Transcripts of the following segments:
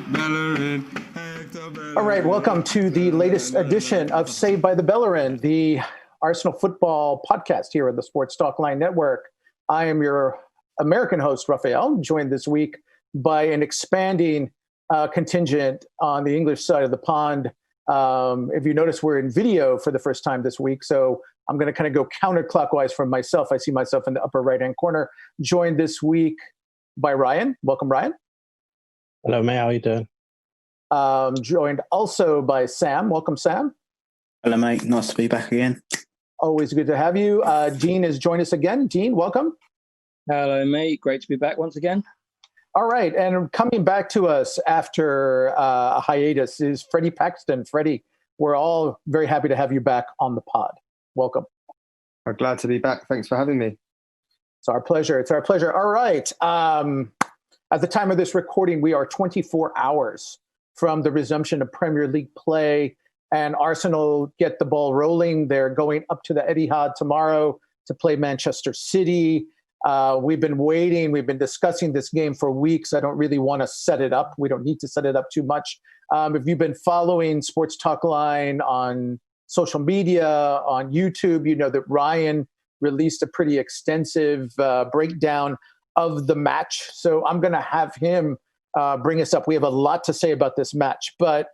Bellerin. All right, welcome to the latest edition of Saved by the Bellerin, the Arsenal football podcast here at the Sports Talk Line Network. I am your American host, Raphael, joined this week by an expanding contingent on the English side of the pond. If you notice, we're in video for the first time this week, so I'm going to kind of go counterclockwise from myself. I see myself in the upper right-hand corner, joined this week by Ryan. Welcome, Ryan. Hello, mate. How are you doing? Joined also by Sam. Welcome, Sam. Hello, mate. Nice to be back again. Always good to have you. Dean has joined us again. Dean, welcome. Hello, mate. Great to be back once again. All right. And coming back to us after a hiatus is Freddie Paxton. Freddie, we're all very happy to have you back on the pod. Welcome. I'm glad to be back. Thanks for having me. It's our pleasure. It's our pleasure. All right. At the time of this recording, we are 24 hours from the resumption of Premier League play, and Arsenal get the ball rolling. They're going up to the Etihad tomorrow to play Manchester City. We've been waiting. We've been discussing this game for weeks. I don't really want to set it up. We don't need to set it up too much. If you've been following Sports Talk Line on social media, on YouTube, you know that Ryan released a pretty extensive breakdown of the match. So I'm going to have him bring us up. We have a lot to say about this match, but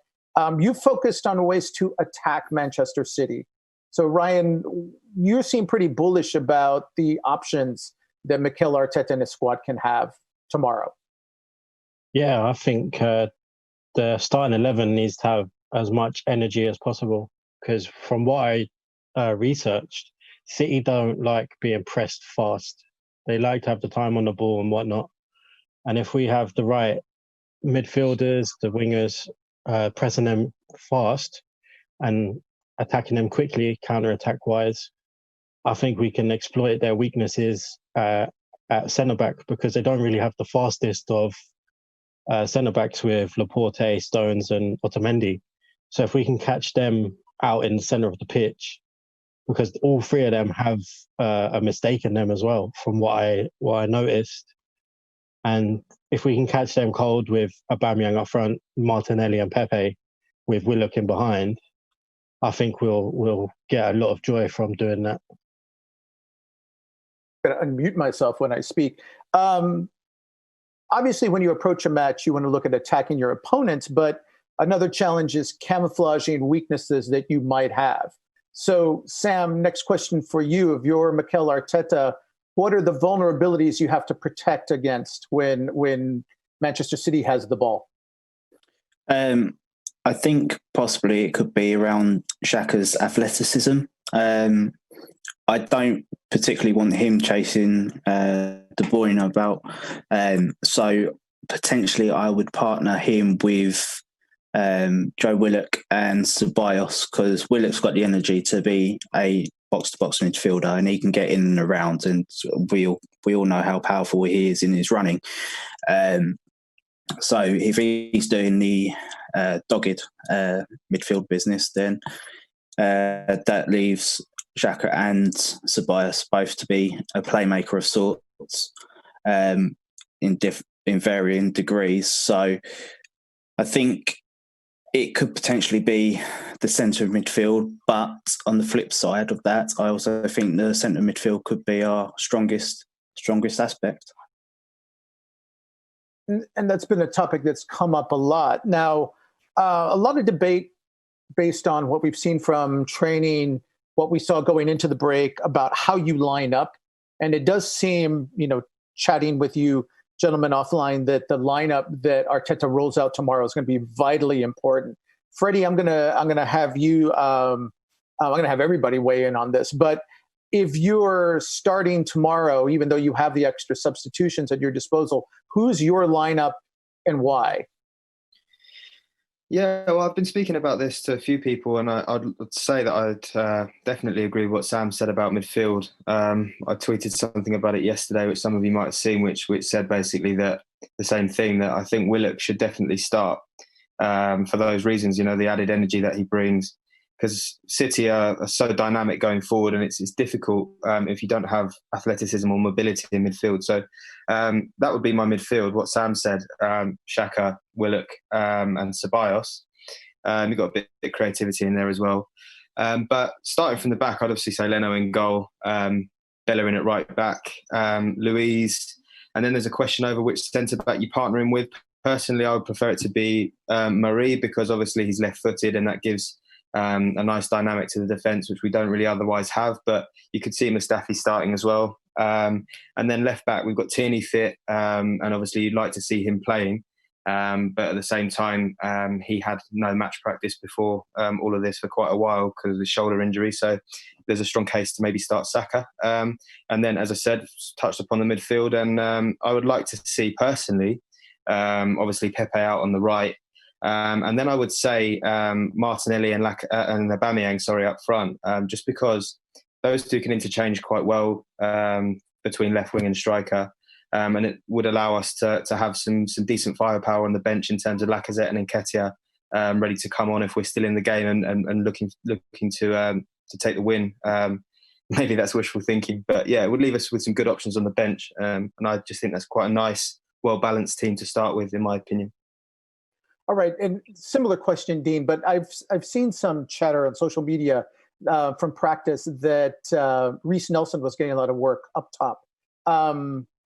you focused on ways to attack Manchester City. So Ryan, you seem pretty bullish about the options that Mikel Arteta and his squad can have tomorrow. Yeah, I think the starting 11 needs to have as much energy as possible, because from what I researched, City don't like being pressed fast. They like to have the time on the ball and whatnot. And if we have the right midfielders, the wingers, pressing them fast and attacking them quickly, counter-attack wise, I think we can exploit their weaknesses at centre-back, because they don't really have the fastest of centre-backs with Laporte, Stones and Otamendi. So if we can catch them out in the centre of the pitch, because all three of them have a mistake in them as well, from what I noticed. And if we can catch them cold with Aubameyang up front, Martinelli and Pepe, with Willock in behind, I think we'll get a lot of joy from doing that. I'm going to unmute myself when I speak. Obviously, when you approach a match, you want to look at attacking your opponents, but another challenge is camouflaging weaknesses that you might have. So, Sam, next question for you. If you're Mikel Arteta, what are the vulnerabilities you have to protect against when Manchester City has the ball? I think possibly it could be around Xhaka's athleticism. I don't particularly want him chasing De Bruyne about. So potentially I would partner him with Joe Willock and Ceballos, because Willock's got the energy to be a box-to-box midfielder, and he can get in and around, and we all know how powerful he is in his running. So if he's doing the dogged midfield business, then that leaves Xhaka and Ceballos both to be a playmaker of sorts in varying degrees. So I think it could potentially be the centre of midfield, but on the flip side of that, I also think the centre of midfield could be our strongest aspect. And that's been a topic that's come up a lot. Now, a lot of debate based on what we've seen from training, what we saw going into the break about how you line up. And it does seem, chatting with you gentlemen offline, that the lineup that Arteta rolls out tomorrow is going to be vitally important. Freddie, I'm gonna have you. I'm gonna have everybody weigh in on this. But if you're starting tomorrow, even though you have the extra substitutions at your disposal, who's your lineup and why? Yeah, well, I've been speaking about this to a few people, and I'd say that I'd definitely agree with what Sam said about midfield. I tweeted something about it yesterday, which some of you might have seen, which said basically that the same thing, that I think Willock should definitely start for those reasons, the added energy that he brings, because City are so dynamic going forward, and it's difficult if you don't have athleticism or mobility in midfield. So that would be my midfield, what Sam said, Xhaka, Willock and Ceballos. You've got a bit of creativity in there as well. But starting from the back, I'd obviously say Leno in goal, Bellerin at right back, Luiz, and then there's a question over which centre-back you partner him with. Personally, I would prefer it to be Marie, because obviously he's left-footed and that gives a nice dynamic to the defence, which we don't really otherwise have. But you could see Mustafi starting as well. And then left-back, we've got Tierney fit, and obviously you'd like to see him playing. But at the same time, he had no match practice before all of this for quite a while because of his shoulder injury. So there's a strong case to maybe start Saka. And then, as I said, touched upon the midfield. And I would like to see, personally, obviously Pepe out on the right. And then I would say Martinelli and Aubameyang, up front, just because those two can interchange quite well between left wing and striker. And it would allow us to have some decent firepower on the bench in terms of Lacazette and Nketiah ready to come on if we're still in the game and looking to take the win. Maybe that's wishful thinking, but yeah, it would leave us with some good options on the bench. And I just think that's quite a nice, well-balanced team to start with, in my opinion. All right, and similar question, Dean, but I've seen some chatter on social media from practice that Reece Nelson was getting a lot of work up top.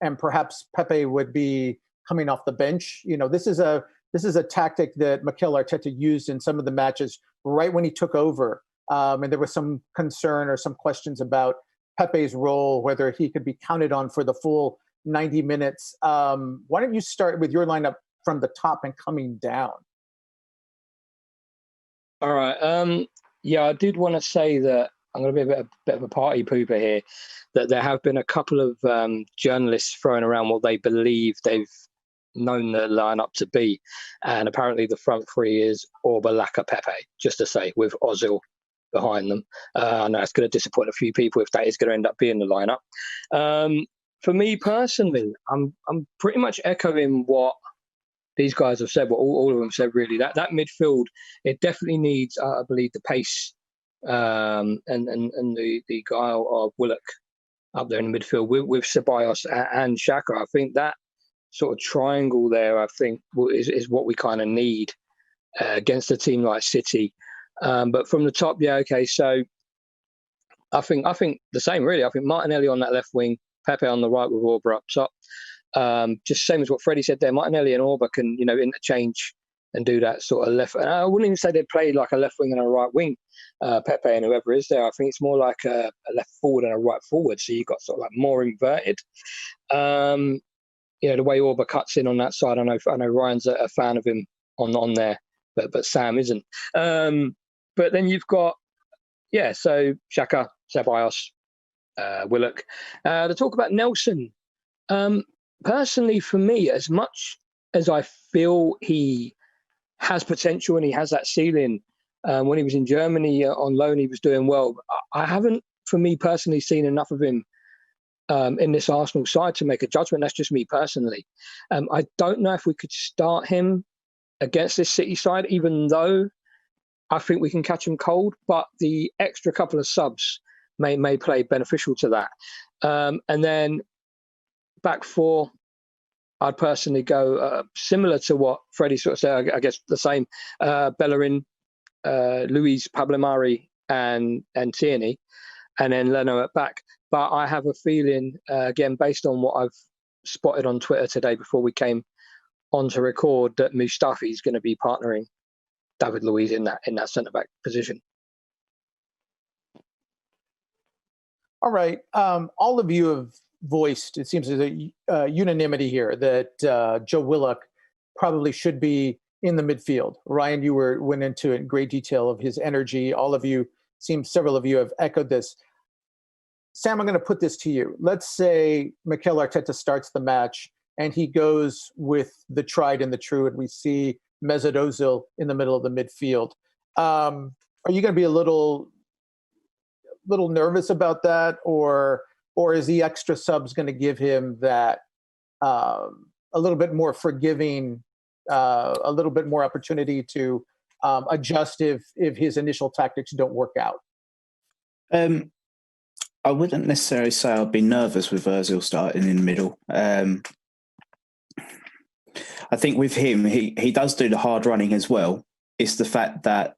And perhaps Pepe would be coming off the bench. You know, this is a tactic that Mikel Arteta used in some of the matches right when he took over. And there was some concern or some questions about Pepe's role, whether he could be counted on for the full 90 minutes. Why don't you start with your lineup from the top and coming down? All right. Yeah, I did want to say that I'm going to be a bit of a party pooper here, that there have been a couple of journalists throwing around what they believe they've known the lineup to be. And apparently the front three is Orba, Laka, Pepe, just to say, with Ozil behind them. I know it's going to disappoint a few people if that is going to end up being the lineup. For me personally, I'm pretty much echoing what these guys have said, what all of them said, really. That midfield, it definitely needs, I believe, the pace and the guile of Willock up there in the midfield with Ceballos and Xhaka. I think that sort of triangle there, I think, is what we kind of need against a team like City. But from the top, yeah, okay. So I think the same, really. I think Martinelli on that left wing, Pepe on the right with Orba up top. Just same as what Freddie said there. Martinelli and Orba can, interchange and do that sort of left. And I wouldn't even say they'd play like a left wing and a right wing, Pepe and whoever is there. I think it's more like a left forward and a right forward. So you've got sort of like more inverted. The way Orba cuts in on that side. I know Ryan's a fan of him on there, but Sam isn't. But then you've got, so Xhaka, Ceballos, Willock. To talk about Nelson, personally for me, as much as I feel he has potential and he has that ceiling, when he was in Germany on loan, he was doing well. I haven't, for me personally, seen enough of him in this Arsenal side to make a judgment. That's just me personally. I don't know if we could start him against this City side, even though I think we can catch him cold, but the extra couple of subs may play beneficial to that. And then back four, I'd personally go similar to what Freddie sort of said, I guess the same. Bellerin, Luiz, Pablo Mari, and Tierney, and then Leno at back. But I have a feeling, again, based on what I've spotted on Twitter today before we came on to record, that Mustafi is going to be partnering David Luiz in that centre-back position. All right. All of you have voiced, it seems there's a unanimity here that Joe Willock probably should be in the midfield. Ryan, you went into it in great detail of his energy. All of you, several of you have echoed this. Sam, I'm going to put this to you. Let's say Mikel Arteta starts the match and he goes with the tried and the true, and we see Mesut Ozil in the middle of the midfield. Are you going to be a little nervous about that, or is the extra subs going to give him that a little bit more forgiving, a little bit more opportunity to adjust if his initial tactics don't work out? I wouldn't necessarily say I'd be nervous with Ozil starting in the middle. I think with him, he does do the hard running as well. It's the fact that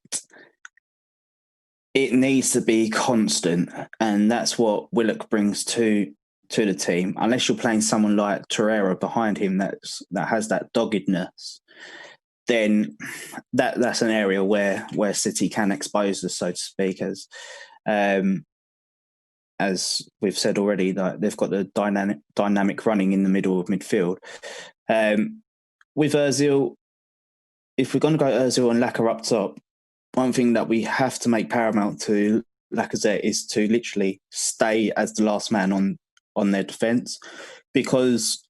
it needs to be constant, and that's what Willock brings to the team. Unless you're playing someone like Torreira behind him that has that doggedness, then that's an area where City can expose us, so to speak. As we've said already, that they've got the dynamic running in the middle of midfield. With Ozil, if we're going to go Ozil and Laka up top, one thing that we have to make paramount to Lacazette is to literally stay as the last man on their defence, because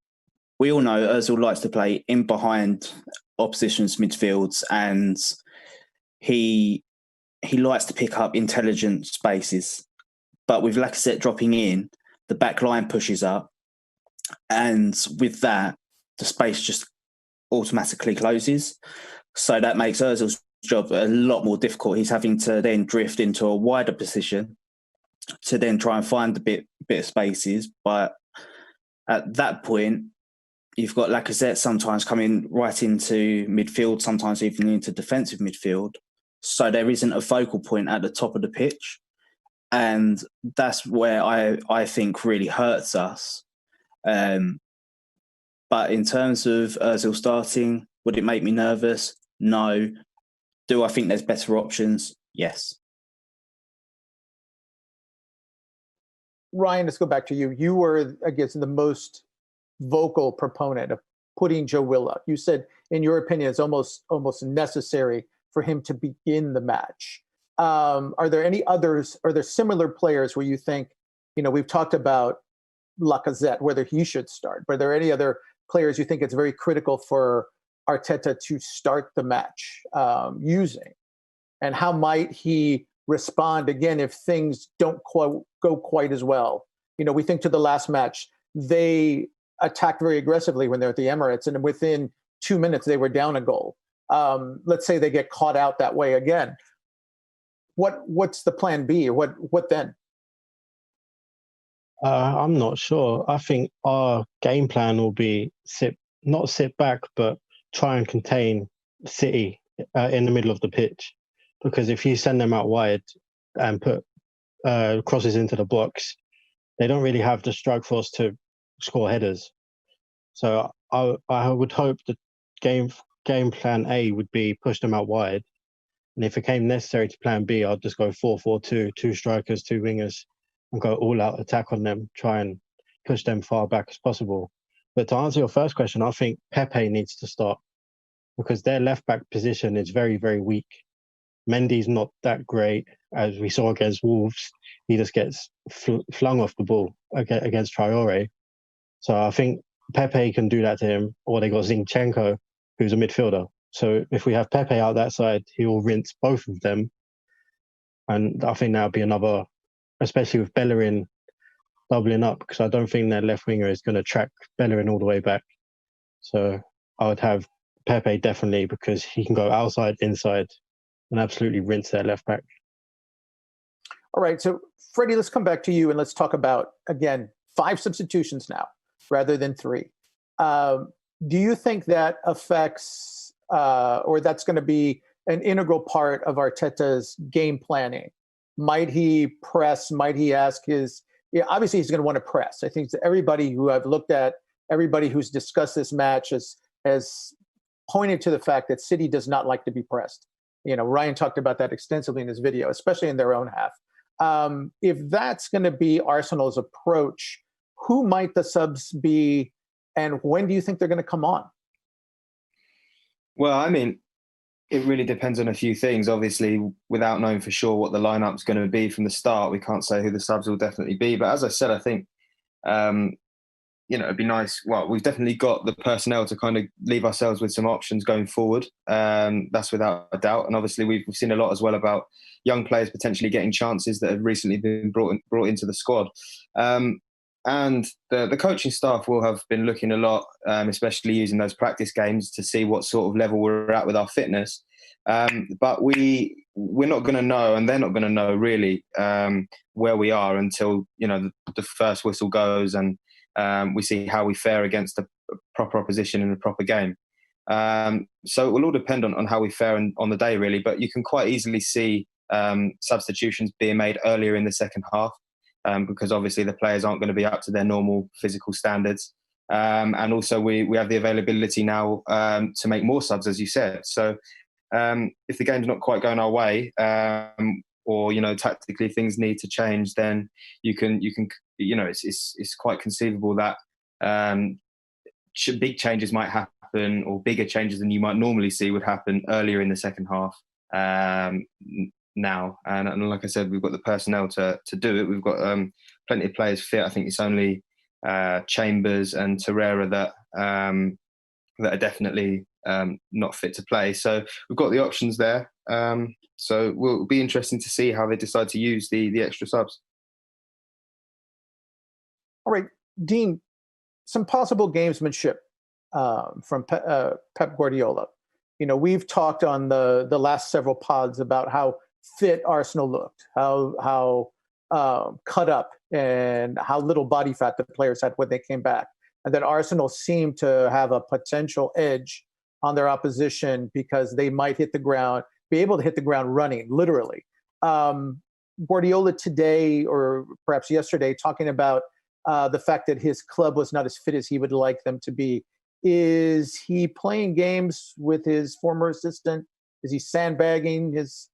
we all know Ozil likes to play in behind opposition's midfields, and he likes to pick up intelligent spaces. But with Lacazette dropping in, the back line pushes up, and with that, the space just automatically closes. So that makes Ozil's job a lot more difficult. He's having to then drift into a wider position to then try and find a bit of spaces. But at that point, you've got Lacazette sometimes coming right into midfield, sometimes even into defensive midfield. So there isn't a focal point at the top of the pitch. And that's where I think really hurts us. But in terms of Ozil starting, would it make me nervous? No. Do I think there's better options? Yes. Ryan, let's go back to you. You were, I guess, the most vocal proponent of putting Joe Willock. You said, in your opinion, it's almost necessary for him to begin the match. Are there any others? Are there similar players where you think, we've talked about Lacazette, whether he should start, but are there any other players you think it's very critical for Arteta to start the match using? And how might he respond again if things don't go quite as well? We think to the last match, they attacked very aggressively when they're at the Emirates, and within 2 minutes they were down a goal. Let's say they get caught out that way again. What's the plan B? What then? I'm not sure. I think our game plan will be not sit back, but try and contain City in the middle of the pitch. Because if you send them out wide and put crosses into the box, they don't really have the strike force to score headers. So I would hope that game plan A would be push them out wide. And if it came necessary to plan B, I'd just go 4-4-2, 2 strikers, 2 wingers, and go all-out attack on them, try and push them far back as possible. But to answer your first question, I think Pepe needs to start because their left-back position is very, very weak. Mendy's not that great, as we saw against Wolves. He just gets flung off the ball against Traore. So I think Pepe can do that to him, or they got Zinchenko, who's a midfielder. So if we have Pepe out that side, he will rinse both of them. And I think that would be another, especially with Bellerin doubling up, because I don't think their left winger is going to track Bellerin all the way back. So I would have Pepe definitely, because he can go outside, inside, and absolutely rinse their left back. All right. So, Freddie, let's come back to you and let's talk about, again, 5 substitutions now rather than 3. Do you think that affects or that's going to be an integral part of Arteta's game planning? Might he press? Might he ask obviously he's going to want to press. I think everybody who I've looked at, everybody who's discussed this match has pointed to the fact that City does not like to be pressed. Ryan talked about that extensively in his video, especially in their own half. If that's going to be Arsenal's approach, who might the subs be, and when do you think they're going to come on? Well, I mean, it really depends on a few things. Obviously, without knowing for sure what the lineup's going to be from the start, we can't say who the subs will definitely be. But as I said, I think, it'd be nice. Well, we've definitely got the personnel to kind of leave ourselves with some options going forward. That's without a doubt. And obviously, we've seen a lot as well about young players potentially getting chances that have recently been brought into the squad. And the coaching staff will have been looking a lot, especially using those practice games to see what sort of level we're at with our fitness. But we're not going to know, and they're not going to know really where we are until the first whistle goes and we see how we fare against proper opposition in a proper game. So it will all depend on how we fare on the day, really. But you can quite easily see substitutions being made earlier in the second half, because obviously the players aren't going to be up to their normal physical standards. And also we have the availability now to make more subs, as you said. So if the game's not quite going our way, or tactically things need to change, then you can it's quite conceivable that big changes might happen, or bigger changes than you might normally see would happen earlier in the second half now. And like I said, we've got the personnel to do it. We've got plenty of players fit. I think it's only Chambers and Torreira that are definitely not fit to play. So we've got the options there. So it'll be interesting to see how they decide to use the extra subs. All right, Dean, some possible gamesmanship from Pep Guardiola. We've talked on the last several pods about how fit Arsenal looked, how cut up, and how little body fat the players had when they came back. And that Arsenal seemed to have a potential edge on their opposition because they might be able to hit the ground running, literally. Guardiola today, or perhaps yesterday, talking about the fact that his club was not as fit as he would like them to be. Is he playing games with his former assistant? Is he sandbagging his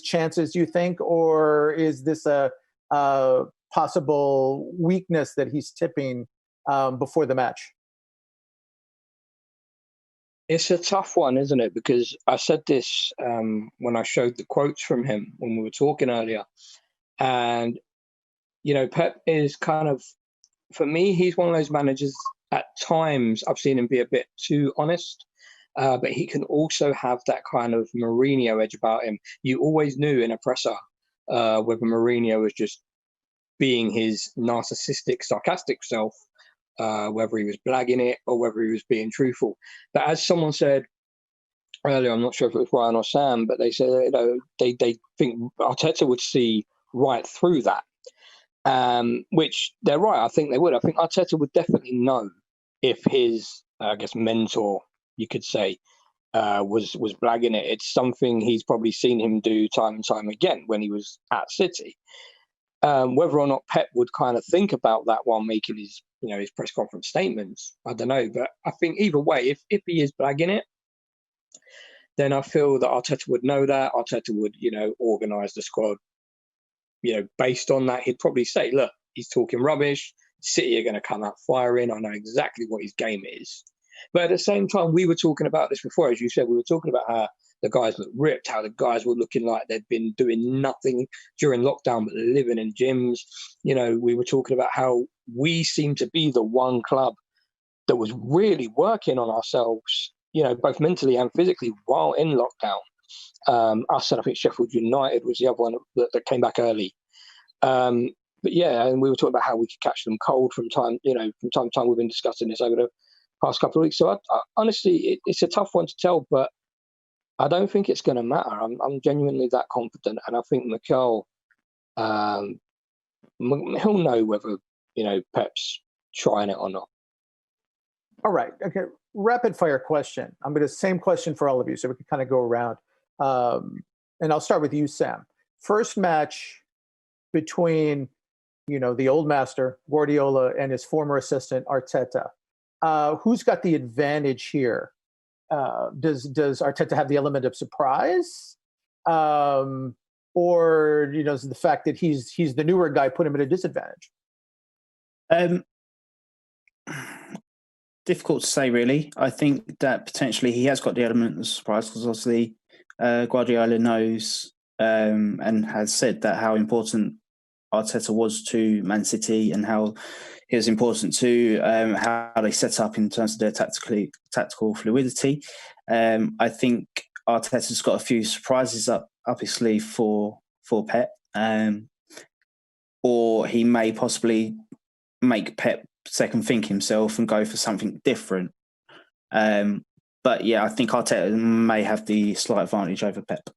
chances, do you think? Or is this a possible weakness that he's tipping before the match? It's a tough one, isn't it? Because I said this when I showed the quotes from him when we were talking earlier. And, Pep is kind of, for me, he's one of those managers, at times I've seen him be a bit too honest, but he can also have that kind of Mourinho edge about him. You always knew in a presser whether Mourinho was just being his narcissistic, sarcastic self, whether he was blagging it or whether he was being truthful. But as someone said earlier, I'm not sure if it was Ryan or Sam, but they said they think Arteta would see right through that, which they're right. I think they would. I think Arteta would definitely know if his, mentor, you could say, was blagging it. It's something he's probably seen him do time and time again when he was at City. Whether or not Pep would kind of think about that while making his press conference statements, I don't know. But I think either way, if he is blagging it, then I feel that Arteta would know that. Arteta would, organise the squad, based on that. He'd probably say, look, he's talking rubbish. City are going to come out firing. I know exactly what his game is. But at the same time, we were talking about this before, as you said, we were talking about how the guys looked ripped, how the guys were looking like they'd been doing nothing during lockdown but living in gyms. We were talking about how we seem to be the one club that was really working on ourselves, both mentally and physically while in lockdown. Us and I think Sheffield United was the other one that came back early. But yeah, and we were talking about how we could catch them cold from time to time. We've been discussing this over the past couple of weeks. So I honestly, it's a tough one to tell, but I don't think it's going to matter. I'm genuinely that confident, and I think Mikel, he'll know whether Pep's trying it or not. All right. Okay. Rapid fire question. I'm going to same question for all of you, so we can kind of go around. And I'll start with you, Sam. First match between the old master Guardiola and his former assistant Arteta. Who's got the advantage here? Does Arteta have the element of surprise, or does the fact that he's the newer guy put him at a disadvantage? Difficult to say, really. I think that potentially he has got the element of surprise because obviously Guardiola knows and has said that how important Arteta was to Man City and how he was important to how they set up in terms of their tactical fluidity. I think Arteta's got a few surprises up his sleeve for Pep, or he may possibly make Pep second think himself and go for something different. But yeah, I think Arteta may have the slight advantage over Pep.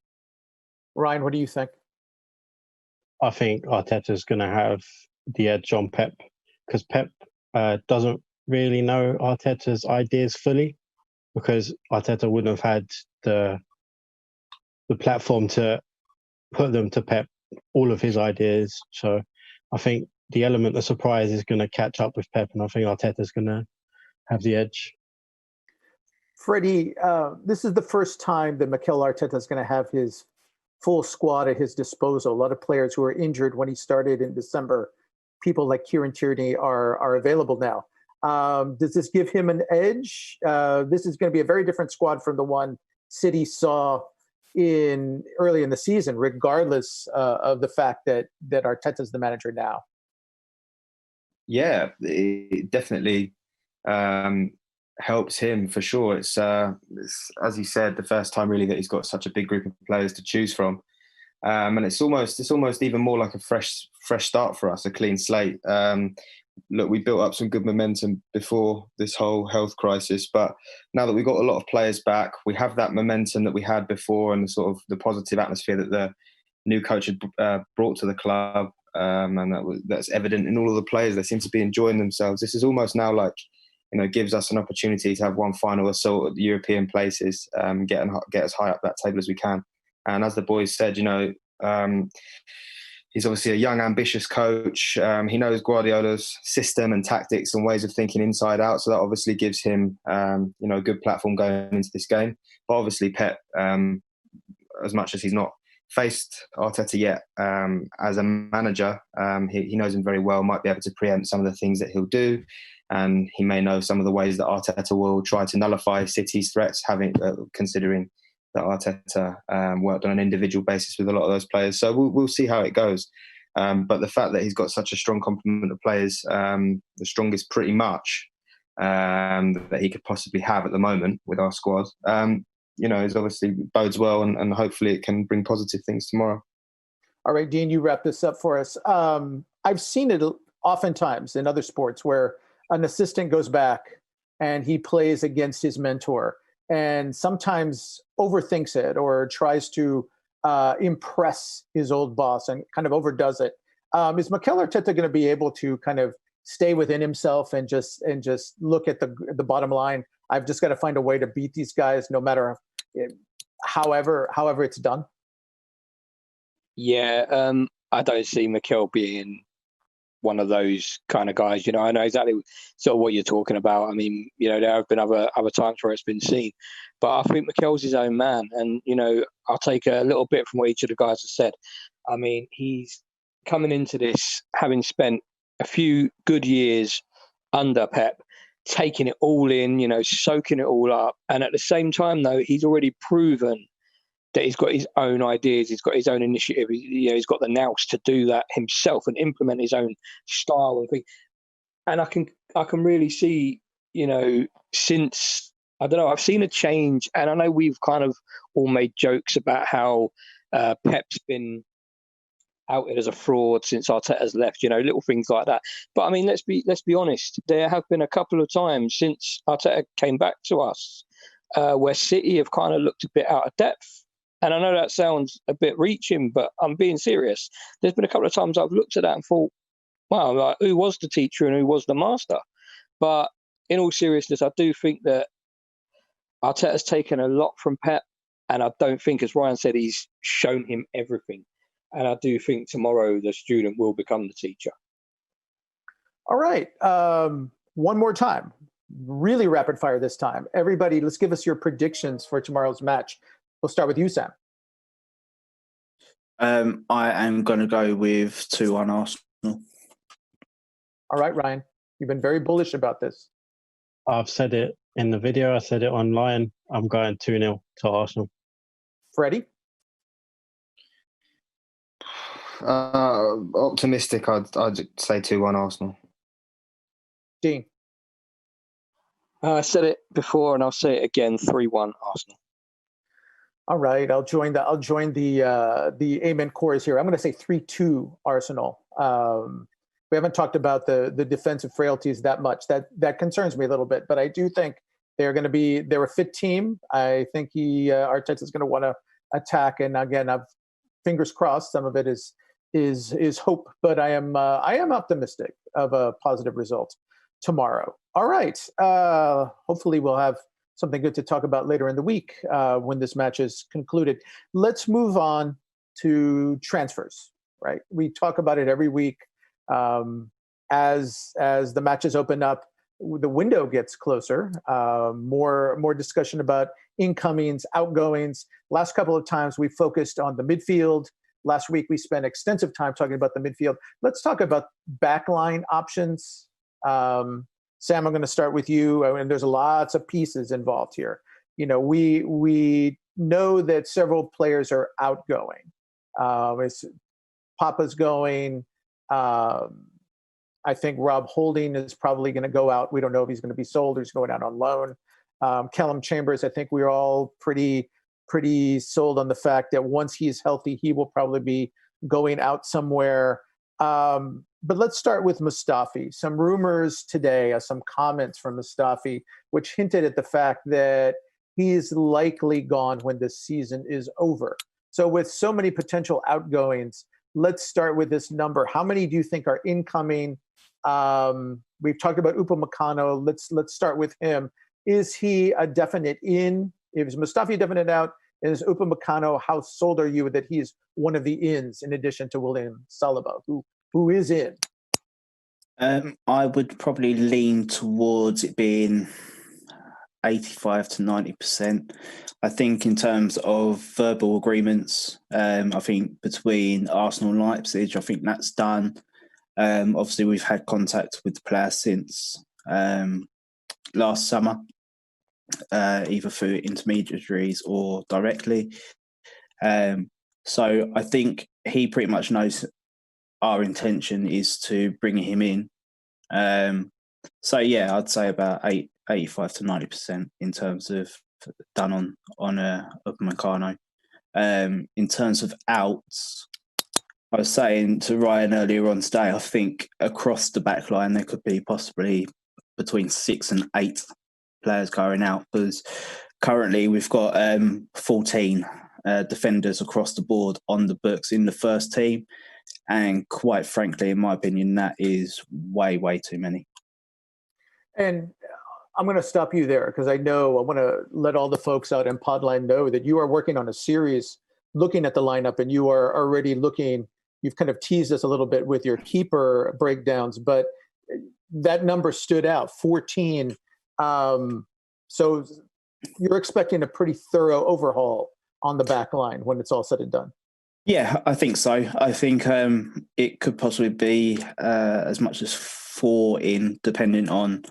Ryan, what do you think? I think Arteta's going to have the edge on Pep because Pep doesn't really know Arteta's ideas fully, because Arteta wouldn't have had the platform to put them to Pep, all of his ideas. So I think the element of surprise is going to catch up with Pep, and I think Arteta's going to have the edge. Freddie, this is the first time that Mikel Arteta is going to have his full squad at his disposal. A lot of players who were injured when he started in December, people like Kieran Tierney, are available now. Does this give him an edge? This is going to be a very different squad from the one City saw early in the season, regardless of the fact that Arteta's the manager now. Yeah, it definitely helps him for sure. It's as you said, the first time really that he's got such a big group of players to choose from, and it's almost even more like a fresh start for us, a clean slate. Look, we built up some good momentum before this whole health crisis, but now that we've got a lot of players back, we have that momentum that we had before, and the sort of the positive atmosphere that the new coach had brought to the club, and that's evident in all of the players. They seem to be enjoying themselves. This is almost now like, gives us an opportunity to have one final assault at the European places, get as high up that table as we can. And as the boys said, he's obviously a young, ambitious coach. He knows Guardiola's system and tactics and ways of thinking inside out. So that obviously gives him, a good platform going into this game. But obviously Pep, as much as he's not faced Arteta yet, as a manager, he knows him very well, might be able to preempt some of the things that he'll do. And he may know some of the ways that Arteta will try to nullify City's threats, considering that Arteta worked on an individual basis with a lot of those players. So we'll see how it goes. But the fact that he's got such a strong complement of players, the strongest pretty much that he could possibly have at the moment with our squad, is obviously bodes well, and hopefully it can bring positive things tomorrow. All right, Dean, you wrap this up for us. I've seen it oftentimes in other sports where an assistant goes back and he plays against his mentor, and sometimes overthinks it or tries to impress his old boss and kind of overdoes it. Is Mikel Arteta going to be able to kind of stay within himself and just look at the bottom line? I've just got to find a way to beat these guys, no matter however it's done. Yeah, I don't see Mikel being one of those kind of guys. I know exactly sort of what you're talking about. I mean, there have been other times where it's been seen, but I think Mikel's his own man. And, I'll take a little bit from what each of the guys have said. I mean, he's coming into this having spent a few good years under Pep, taking it all in, soaking it all up. And at the same time, though, he's already proven that he's got his own ideas, he's got his own initiative, he's got the nous to do that himself and implement his own style and thing. And I can really see, since, I don't know, I've seen a change, and I know we've kind of all made jokes about how Pep's been outed as a fraud since Arteta's left, little things like that. But I mean, let's be honest, there have been a couple of times since Arteta came back to us where City have kind of looked a bit out of depth. And I know that sounds a bit reaching, but I'm being serious. There's been a couple of times I've looked at that and thought, wow, like, who was the teacher and who was the master? But in all seriousness, I do think that Arteta's taken a lot from Pep, and I don't think, as Ryan said, he's shown him everything. And I do think tomorrow the student will become the teacher. All right. One more time. Really rapid fire this time. Everybody, let's give us your predictions for tomorrow's match. We'll start with you, Sam. I am going to go with 2-1 Arsenal. All right, Ryan. You've been very bullish about this. I've said it in the video. I said it online. I'm going 2-0 to Arsenal. Freddie? Optimistic, I'd say 2-1 Arsenal. Dean? I said it before and I'll say it again, 3-1 Arsenal. All right, I'll join the amen chorus here. I'm going to say 3-2 Arsenal. We haven't talked about the defensive frailties that much. That concerns me a little bit, but I do think they're a fit team. I think Arteta is going to want to attack, and again, I've fingers crossed. Some of it is hope, but I am optimistic of a positive result tomorrow. All right. Hopefully we'll have something good to talk about later in the week when this match is concluded. Let's move on to transfers, right? We talk about it every week. As the matches open up, the window gets closer. More discussion about incomings, outgoings. Last couple of times we focused on the midfield. Last week we spent extensive time talking about the midfield. Let's talk about backline options. Sam, I'm going to start with you. I mean, there's lots of pieces involved here. You know, we know that several players are outgoing. Papa's going. I think Rob Holding is probably going to go out. We don't know if he's going to be sold or he's going out on loan. Callum Chambers, I think we're all pretty sold on the fact that once he's healthy, he will probably be going out somewhere. But let's start with Mustafi. Some rumors today, some comments from Mustafi, which hinted at the fact that he's likely gone when this season is over. So with so many potential outgoings, let's start with this number. How many do you think are incoming? We've talked about Upamecano. Let's start with him. Is he a definite in? Is Mustafi a definite out? And is Upamecano, how sold are you that he's one of the ins in addition to William Saliba, who is in? I would probably lean towards it being 85 to 90%. I think in terms of verbal agreements, I think between Arsenal and Leipzig, I think that's done. Obviously, we've had contact with the player since last summer, either through intermediaries or directly. So I think he pretty much knows our intention is to bring him in. So yeah, I'd say about 85 to 90% in terms of done on Upamecano. In terms of outs, I was saying to Ryan earlier on today, I think across the back line there could be possibly between 6 and 8 players going out, because currently we've got 14 defenders across the board on the books in the first team. And quite frankly, in my opinion, that is way, way too many. And I'm going to stop you there because I want to let all the folks out in Podline know that you are working on a series looking at the lineup, and you are already looking. You've kind of teased us a little bit with your keeper breakdowns, but that number stood out, 14. So you're expecting a pretty thorough overhaul on the back line when it's all said and done. Yeah, I think so. I think it could possibly be as much as 4 in, depending on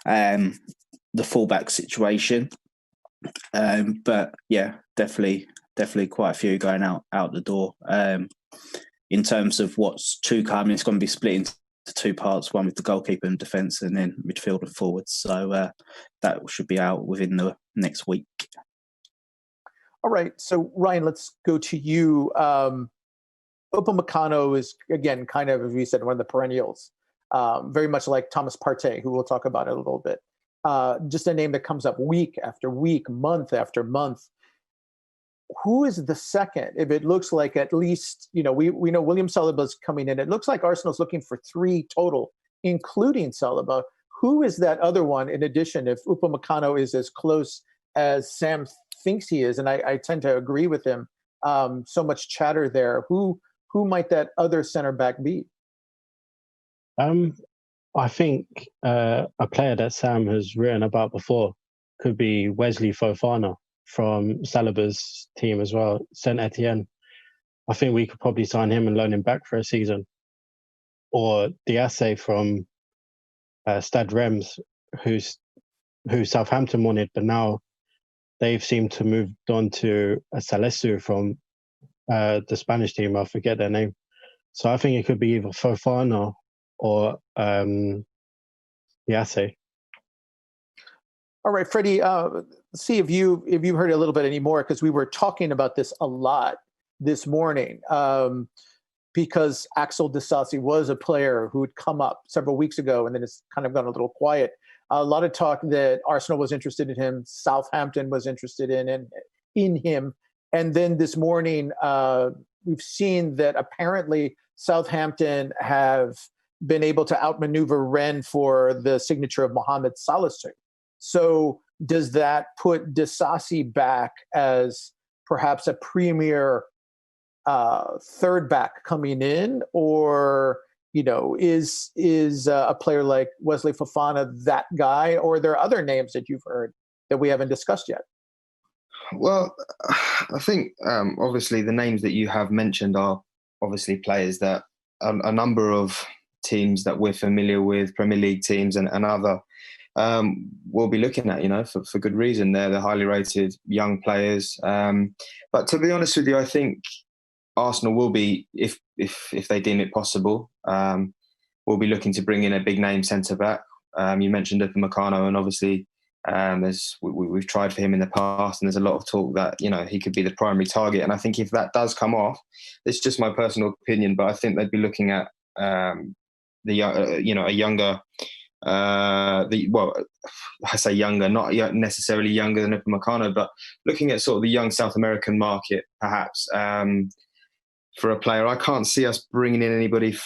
the fullback situation. But yeah, definitely quite a few going out the door. In terms of what's to come, it's going to be split into 2 parts, one with the goalkeeper and defence, and then midfield and forwards. So that should be out within the next week. All right. So, Ryan, let's go to you. Upamecano is, again, kind of, as we said, one of the perennials, very much like Thomas Partey, who we'll talk about in a little bit. Just a name that comes up week after week, month after month. Who is the second? If it looks like at least, we know William Saliba's coming in. It looks like Arsenal's looking for 3 total, including Saliba. Who is that other one in addition, if Upamecano is as close as Sam thinks he is, and I tend to agree with him. So much chatter there. Who might that other center back be? I think a player that Sam has written about before could be Wesley Fofana from Saliba's team as well, Saint Etienne. I think we could probably sign him and loan him back for a season. Or Diasse from Stade Reims, who Southampton wanted, but now they've seemed to move on to a Salesu from the Spanish team. I forget their name. So I think it could be either Fofana or Diasse. All right, Freddie, see if you heard a little bit anymore, because we were talking about this a lot this morning, because Axel Disasi was a player who had come up several weeks ago, and then it's kind of gone a little quiet. A lot of talk that Arsenal was interested in him, Southampton was interested in him, and then this morning we've seen that apparently Southampton have been able to outmaneuver Ren for the signature of Mohamed Salisu. So does that put Disasi back as perhaps a premier third back coming in, or is a player like Wesley Fofana that guy, or are there other names that you've heard that we haven't discussed yet? Well, I think obviously the names that you have mentioned are obviously players that a number of teams that we're familiar with, Premier League teams and other, will be looking at, for good reason. They're the highly rated young players. But to be honest with you, I think Arsenal will be, if they deem it possible, will be looking to bring in a big name centre back. You mentioned Upamecano, and obviously we've tried for him in the past, and there's a lot of talk that he could be the primary target. And I think if that does come off, it's just my personal opinion, but I think they'd be looking at a younger. I say younger, not necessarily younger than Upamecano, but looking at sort of the young South American market, perhaps. For a player, I can't see us bringing in anybody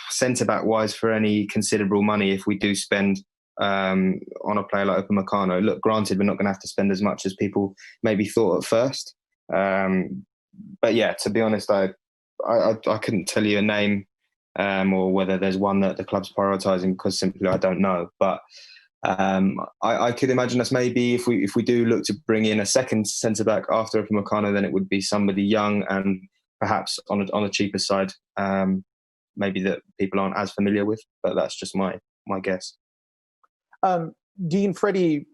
centre-back wise for any considerable money if we do spend on a player like Upamecano. Look, granted, we're not going to have to spend as much as people maybe thought at first. But yeah, to be honest, I couldn't tell you a name or whether there's one that the club's prioritising, because simply I don't know. But I could imagine us maybe if we do look to bring in a second centre-back after Upamecano, then it would be somebody young and perhaps on a cheaper side, maybe that people aren't as familiar with, but that's just my guess. Dean, Freddie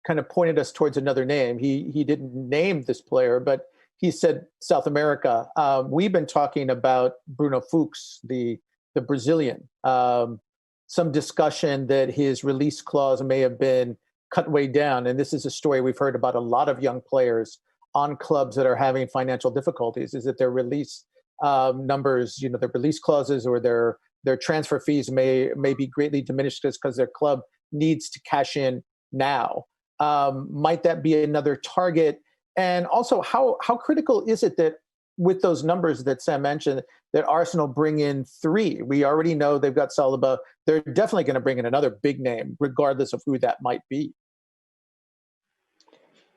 kind of pointed us towards another name. He didn't name this player, but he said South America. We've been talking about Bruno Fuchs, the Brazilian. Some discussion that his release clause may have been cut way down, and this is a story we've heard about a lot of young players on clubs that are having financial difficulties, is that their release numbers, their release clauses or their transfer fees may be greatly diminished because their club needs to cash in now. Might that be another target? And also, how critical is it that with those numbers that Sam mentioned, that Arsenal bring in 3? We already know they've got Saliba. They're definitely going to bring in another big name, regardless of who that might be.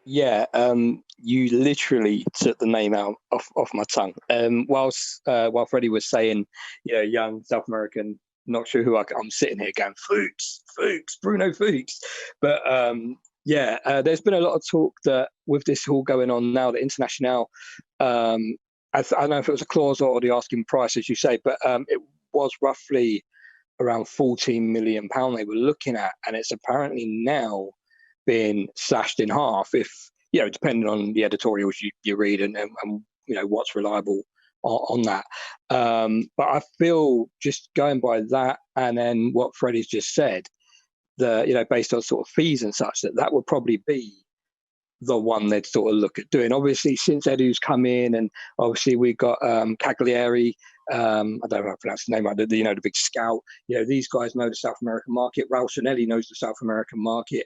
Yeah, you literally took the name out off my tongue. While Freddie was saying, young South American, not sure who I'm sitting here going, Fuchs, Bruno Fuchs. But there's been a lot of talk that with this all going on now, the International, I don't know if it was a clause or the asking price, as you say, but it was roughly around £14 million they were looking at, and it's apparently now being slashed in half, if depending on the editorials you read and what's reliable on that. But I feel, just going by that and then what Freddie's just said, that based on sort of fees and such, that would probably be the one they'd sort of look at doing. Obviously, since Edu's come in, and obviously we've got Cagliari, I don't know how to pronounce the name right, the big scout. These guys know the South American market. Raul Sanelli knows the South American market.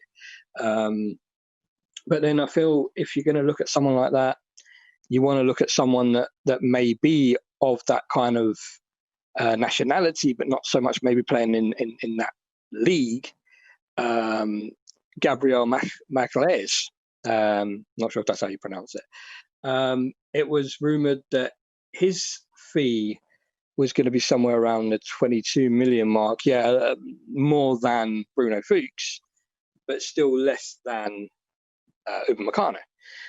But then I feel if you're going to look at someone like that, you want to look at someone that may be of that kind of nationality, but not so much maybe playing in that league. Gabriel Magalhaes. Not sure if that's how you pronounce it. It was rumoured that his fee was going to be somewhere around the 22 million mark. Yeah, more than Bruno Fuchs, but still less than Upamecano.